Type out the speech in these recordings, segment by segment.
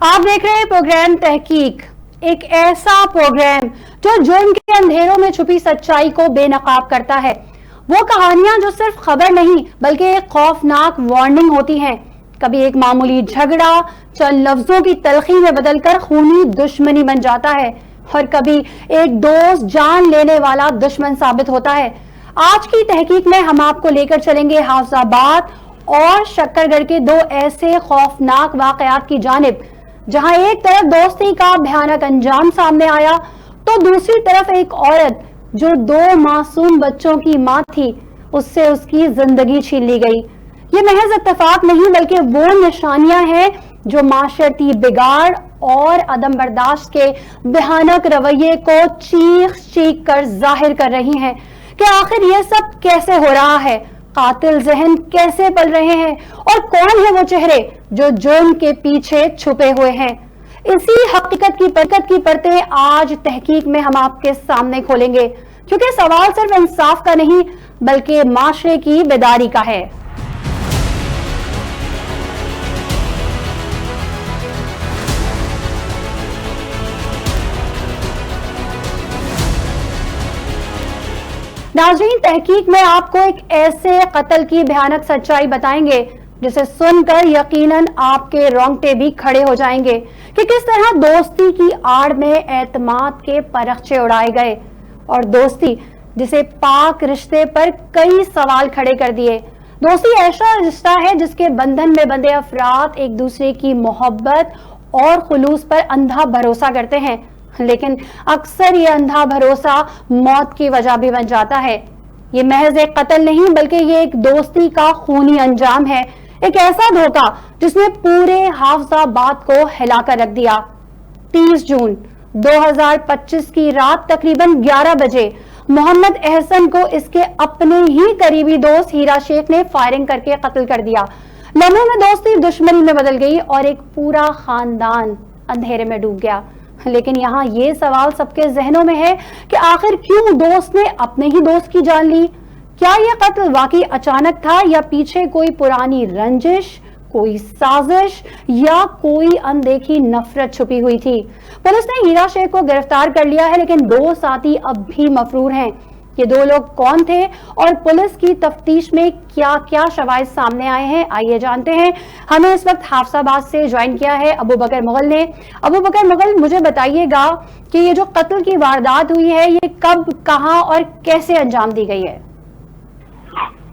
آپ دیکھ رہے ہیں پروگرام تحقیق، ایک ایسا پروگرام جو جرم کے اندھیروں میں چھپی سچائی کو بے نقاب کرتا ہے۔ وہ کہانیاں جو صرف خبر نہیں بلکہ ایک خوفناک وارننگ ہوتی ہیں۔ کبھی ایک معمولی جھگڑا چند لفظوں کی تلخی میں بدل کر خونی دشمنی بن جاتا ہے، اور کبھی ایک دوست جان لینے والا دشمن ثابت ہوتا ہے۔ آج کی تحقیق میں ہم آپ کو لے کر چلیں گے حافظ آباد اور شکر گڑھ کے دو ایسے خوفناک واقعات کی جانب، جہاں ایک طرف دوستی کا بھیانک انجام سامنے آیا تو دوسری طرف ایک عورت جو دو معصوم بچوں کی ماں تھی، اس سے اس کی زندگی چھین لی گئی۔ یہ محض اتفاق نہیں بلکہ وہ نشانیاں ہیں جو معاشرتی بگاڑ اور عدم برداشت کے بھیانک رویے کو چیخ چیخ کر ظاہر کر رہی ہیں کہ آخر یہ سب کیسے ہو رہا ہے، قاتل ذہن کیسے پل رہے ہیں، اور کون ہے وہ چہرے جو جرم کے پیچھے چھپے ہوئے ہیں۔ اسی حقیقت کی پرتیں آج تحقیق میں ہم آپ کے سامنے کھولیں گے، کیونکہ سوال صرف انصاف کا نہیں بلکہ معاشرے کی بیداری کا ہے۔ ناظرین، تحقیق میں آپ کو ایک ایسے قتل کی بھیانک سچائی بتائیں گے جسے سن کر یقیناً آپ کے رونگٹے بھی کھڑے ہو جائیں گے کہ کس طرح دوستی کی آڑ میں اعتماد کے پرخچے اڑائے گئے، اور دوستی جسے پاک رشتے پر کئی سوال کھڑے کر دیے۔ دوستی ایسا رشتہ ہے جس کے بندھن میں بندھے افراد ایک دوسرے کی محبت اور خلوص پر اندھا بھروسہ کرتے ہیں، لیکن اکثر یہ اندھا بھروسہ موت کی وجہ بھی بن جاتا ہے۔ یہ محض ایک قتل نہیں بلکہ یہ ایک دوستی کا خونی انجام ہے، ایک ایسا دھوکہ جس نے پورے حافظ آباد کو ہلا کر رکھ دیا۔ 30 جون 2025 کی رات تقریباً 11 بجے محمد احسن کو اس کے اپنے ہی قریبی دوست ہیرا شیخ نے فائرنگ کر کے قتل کر دیا۔ لمحوں میں دوستی دشمنی میں بدل گئی اور ایک پورا خاندان اندھیرے میں ڈوب گیا۔ لیکن یہاں یہ سوال سب کے ذہنوں میں ہے کہ آخر کیوں دوست نے اپنے ہی دوست کی جان لی؟ کیا یہ قتل واقعی اچانک تھا یا پیچھے کوئی پرانی رنجش، کوئی سازش یا کوئی اندیکھی نفرت چھپی ہوئی تھی؟ پولیس نے ہیرا شیخ کو گرفتار کر لیا ہے، لیکن دو ساتھی اب بھی مفرور ہیں۔ یہ دو لوگ کون تھے اور پولیس کی تفتیش میں کیا کیا شواہد سامنے آئے ہیں، آئیے جانتے ہیں۔ ہمیں اس وقت حافظ آباد سے جوائن کیا ہے ابو بکر مغل نے۔ ابو بکر مغل، مجھے بتائیے گا کہ یہ جو قتل کی واردات ہوئی ہے یہ کب، کہاں اور کیسے انجام دی گئی ہے؟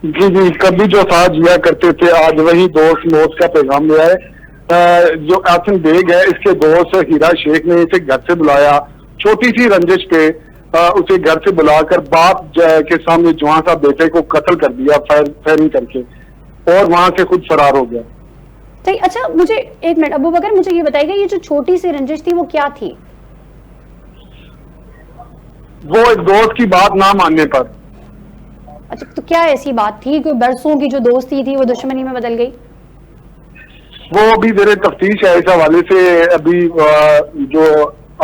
جی کبھی جو ساتھ جیا کرتے تھے آج وہی دوست موت کا پیغام لیا ہے۔ جو احسن بیگ ہے اس کے دوست ہیرا شیخ نے اسے گھر سے بلایا، چھوٹی سی رنجش پہ اسے گھر سے بلا کر باپ کے سامنے جوان صاحب بیٹے کو قتل کر دیا فائرنگ کر کے، اور وہاں سے خود فرار ہو گیا۔ اچھا، مجھے ایک منٹ ابو بکر، مجھے یہ بتائیے گا یہ جو چھوٹی سی رنجش تھی وہ کیا تھی؟ وہ ایک دوست کی بات نہ ماننے پر۔ اچھا، تو کیا ایسی بات تھی کہ برسوں کی جو دوستی تھی وہ دشمنی میں بدل گئی؟ وہ ابھی میرے تفتیش ہے اس حوالے سے، ابھی جو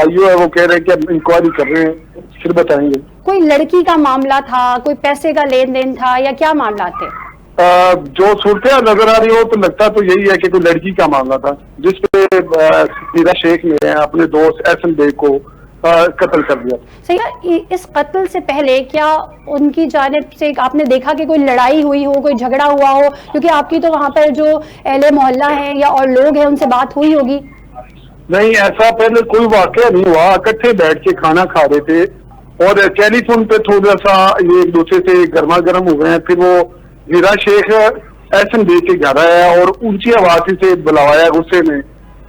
آئیو ہے وہ کہہ رہے ہیں کہ انکوائری کر رہے ہیں، پھر بتائیں گے۔ کوئی لڑکی کا معاملہ تھا، کوئی پیسے کا لین دین تھا، یا کیا معاملات تھے؟ جو صورتیں نظر آ رہی ہو تو لگتا تو یہی ہے کہ کوئی لڑکی کا معاملہ تھا جس پہ ہیرا شیخ نے اپنے دوست احسن بیگ کو قتل کر دیا۔ صحیح، اس قتل سے پہلے کیا ان کی جانب سے آپ نے دیکھا کہ کوئی لڑائی ہوئی ہو، کوئی جھگڑا ہوا ہو؟ کیونکہ آپ کی تو وہاں پر جو اہل محلہ ہیں یا اور لوگ ہیں ان سے بات ہوئی ہوگی۔ نہیں، ایسا پہلے کوئی واقعہ نہیں ہوا، اکٹھے بیٹھ کے کھانا کھا رہے تھے اور ٹیلی فون پہ تھوڑا سا یہ ایک دوسرے سے گرما گرم ہو گئے ہیں۔ پھر وہ ہیرا شیخ احسن بیگ کے گھر آیا اور اونچی آواز سے بلوایا غصے میں،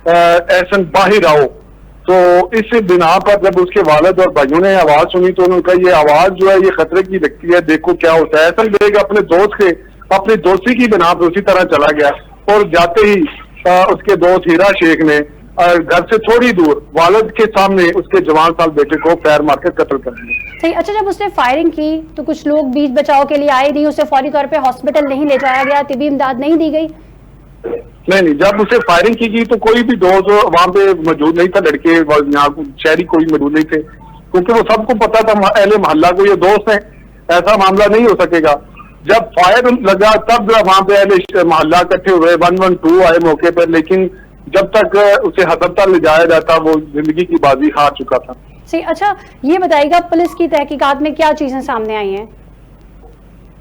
احسن باہر آؤ۔ تو اس بنا پر جب اس کے والد اور بھائیوں نے آواز سنی تو انہوں نے کہا یہ آواز جو ہے یہ خطرے کی لگتی ہے، دیکھو کیا ہوتا ہے۔ احسن بیگ اپنے دوست کے اپنی دوستی کی بنا پر اسی طرح چلا گیا اور جاتے ہی اس کے دوست ہیرا شیخ نے گھر سے تھوڑی دور والد کے سامنے اس کے جوان سال بیٹے کو فائر مار کر قتل کر دیا۔ صحیح، اچھا، جب اس نے فائرنگ کی تو کچھ لوگ بیچ بچاؤ کے لیے آئے نہیں، اسے فوری طور پہ ہاسپٹل نہیں لے جایا گیا، طبی امداد نہیں دی گئی؟ نہیں، جب اسے فائرنگ کی گئی تو کوئی بھی دوست وہاں پہ موجود نہیں تھا، لڑکے یہاں شہری کوئی موجود نہیں تھے، کیونکہ وہ سب کو پتا تھا اہل محلہ کو یہ دوست ہیں، ایسا معاملہ نہیں ہو سکے گا۔ جب فائر لگا تب وہاں پہ اہل محلہ اکٹھے ہوئے، 112 آئے موقع پر، لیکن جب تک اسے ہسپتال لے جایا جاتا وہ زندگی کی بازی ہار چکا تھا. صحیح. اچھا یہ بتائیے گا پولیس کی تحقیقات میں کیا چیزیں سامنے آئی ہیں؟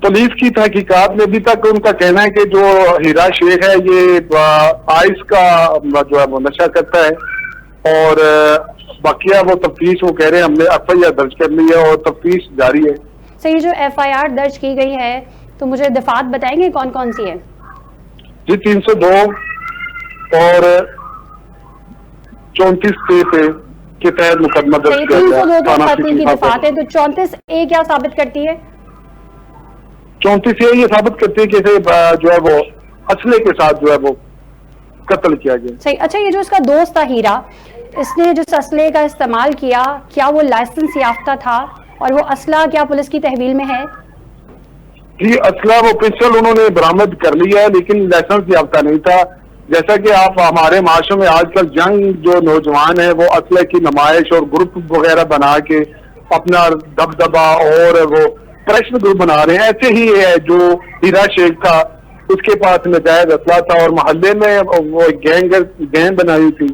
پولیس کی تحقیقات میں ابھی تک ان کا کہنا ہے کہ جو ہیرا شیخ ہے یہ آئس کا جو ہے وہ نشہ کرتا ہے اور بقیہ وہ تفتیش وہ کہہ رہے ہیں ہم نے ایف آئی آر درج کر لی ہے اور تفتیش جاری ہے. صحیح. جو ایف آئی آر درج کی گئی ہے تو مجھے دفعات بتائیں گے کون کون سی ہے؟ جی 302 اور 34A کے تحت مقدمہ درج کیا گیا. 302 تو قتل کی دفعات ہے تو 34A کیا ثابت کرتی ہے؟ 34A یہ ثابت کرتی ہے کہ اسے جو ہے وہ اسلحے کے ساتھ جو ہے وہ قتل کیا گیا. صحیح. اچھا یہ جو اس کا دوست تھا ہیرا اس نے جس اسلحے کا استعمال کیا کیا وہ لائسنس یافتہ تھا اور وہ اسلحہ کیا پولیس کی تحویل میں ہے؟ جی اسلحہ وہ پسٹل انہوں نے برآمد کر لیا ہے لیکن لائسنس یافتہ نہیں تھا. جیسا کہ آپ ہمارے معاشرے میں آج کل جنگ جو نوجوان ہیں وہ اسلحے کی نمائش اور گروپ وغیرہ بنا کے اپنا دبدبا اور وہ پریشر گروپ بنا رہے ہیں. ایسے ہی ہے جو ہیرا شیخ تھا اس کے پاس ناجائز اسلحہ تھا اور محلے میں وہ گینگ بنائی تھی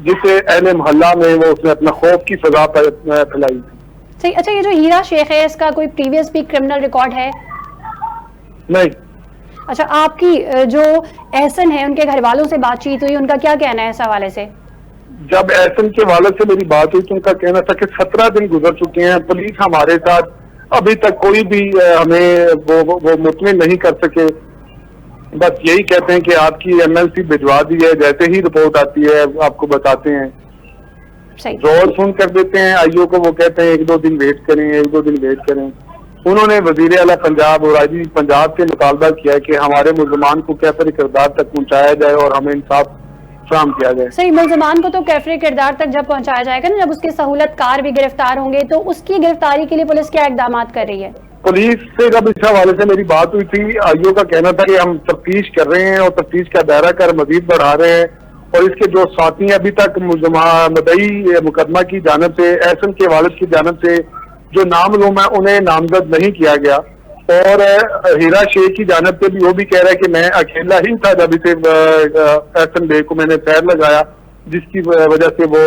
جسے اہل محلہ میں وہ اس نے اپنا خوف کی فضا پھیلائی تھی. صحیح. اچھا یہ جو ہیرا شیخ ہے اس کا کوئی پریویس بھی کرمنل ریکارڈ ہے؟ نہیں. اچھا آپ کی جو احسن ہے ان کے گھر والوں سے بات چیت ہوئی ان کا کیا کہنا ہے اس حوالے سے؟ جب احسن کے والد سے میری بات ہوئی تو ان کا کہنا تھا کہ 17 دن گزر چکے ہیں پولیس ہمارے ساتھ ابھی تک کوئی بھی ہمیں وہ مطمئن نہیں کر سکے. بس یہی کہتے ہیں کہ آپ کی MLC بھجوا دی ہے جیسے ہی رپورٹ آتی ہے آپ کو بتاتے ہیں. زور فون کر دیتے ہیں آئیو کو وہ کہتے ہیں 1-2 دن ویٹ کریں 1-2 دن ویٹ کریں. انہوں نے وزیر اعلیٰ پنجاب اور آئی جی پنجاب سے مطالبہ کیا کہ ہمارے ملزمان کو کیفر کردار تک پہنچایا جائے اور ہمیں انصاف فراہم کیا جائے. صحیح. ملزمان کو تو کیفر کردار تک جب پہنچایا جائے گا نا جب اس کے سہولت کار بھی گرفتار ہوں گے تو اس کی گرفتاری کے لیے پولیس کیا اقدامات کر رہی ہے؟ پولیس سے جب اس حوالے سے میری بات ہوئی تھی آئیو کا کہنا تھا کہ ہم تفتیش کر رہے ہیں اور تفتیش کا دائرہ کر مزید بڑھا رہے ہیں اور اس کے جو ساتھی ابھی تک مدعی مقدمہ کی جانب سے احسن کے والد کی جانب سے جو نامعلوم ہے انہیں نامزد نہیں کیا گیا. اور ہیرا شیخ کی جانب سے بھی وہ بھی کہہ رہا ہے کہ میں اکیلا ہی تھا جب اسے احسن بے کو میں نے پیر لگایا جس کی وجہ سے وہ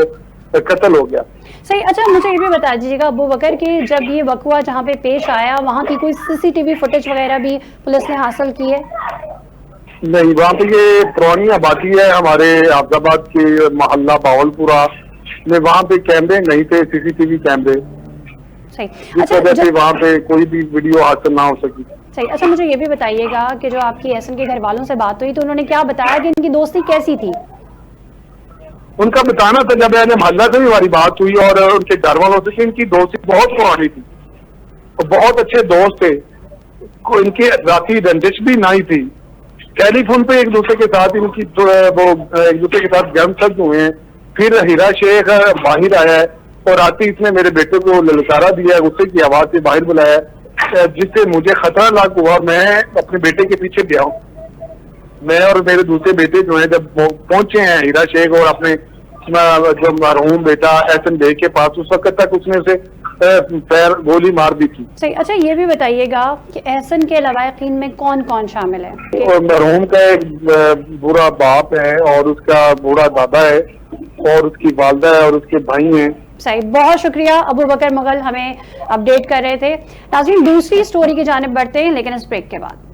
قتل ہو گیا. صحیح. اچھا مجھے یہ بھی بتا دیجیے گا ابو بکر کہ جب یہ وقوع جہاں پہ پیش آیا وہاں کی کوئی CCTV فوٹیج وغیرہ بھی پولیس نے حاصل کی ہے؟ نہیں وہاں پہ یہ پرانی آبادی ہے ہمارے حافظ آباد کے محلہ باول پورہ میں وہاں پہ کیمرے نہیں تھے CCTV کیمرے جس وجہ سے وہاں پہ کوئی بھی ویڈیو حاصل نہ ہو سکی. صحیح. اچھا مجھے یہ بھی بتائیے گا کہ جو آپ کی احسن کے گھر والوں سے بات ہوئی تو انہوں نے کیا بتایا کہ ان کی دوستی کیسی تھی؟ ان کا بتانا تھا جب محلہ سے بھی ہماری بات ہوئی اور ان کے گھر والوں سے کہ ان کی دوستی بہت پرانی تھی اور بہت اچھے دوست تھے. ان کی ذاتی رنجش بھی نہیں تھی. ٹیلی فون پہ ایک دوسرے کے ساتھ ان کی وہ ایک دوسرے کے ساتھ گرم سرد ہوئے ہیں. پھر ہیرا شیخ باہر آیا ہے اور آتے اس نے میرے بیٹے کو للکارا دیا ہے غصے کی آواز سے باہر بلایا جس سے مجھے خطرہ لاحق ہوا. میں اپنے بیٹے کے پیچھے گیا ہوں. میں اور میرے دوسرے بیٹے جو ہیں جب پہنچے ہیں ہیرا شیخ اور اپنے جو مرحوم بیٹا احسن بے کے پاس اس وقت تک اس نے اسے پیر گولی مار دی تھی. صحیح. اچھا یہ بھی بتائیے گا کہ احسن کے لواحقین میں کون کون شامل ہے؟ اور مرحوم کا ایک بوڑھا باپ ہے اور اس کا بوڑھا دادا ہے اور اس کی والدہ ہے اور اس کے بھائی ہیں. صحیح. بہت شکریہ ابو بکر مغل ہمیں اپڈیٹ کر رہے تھے. ناظرین دوسری سٹوری کی جانب بڑھتے ہیں لیکن اس بریک کے بعد.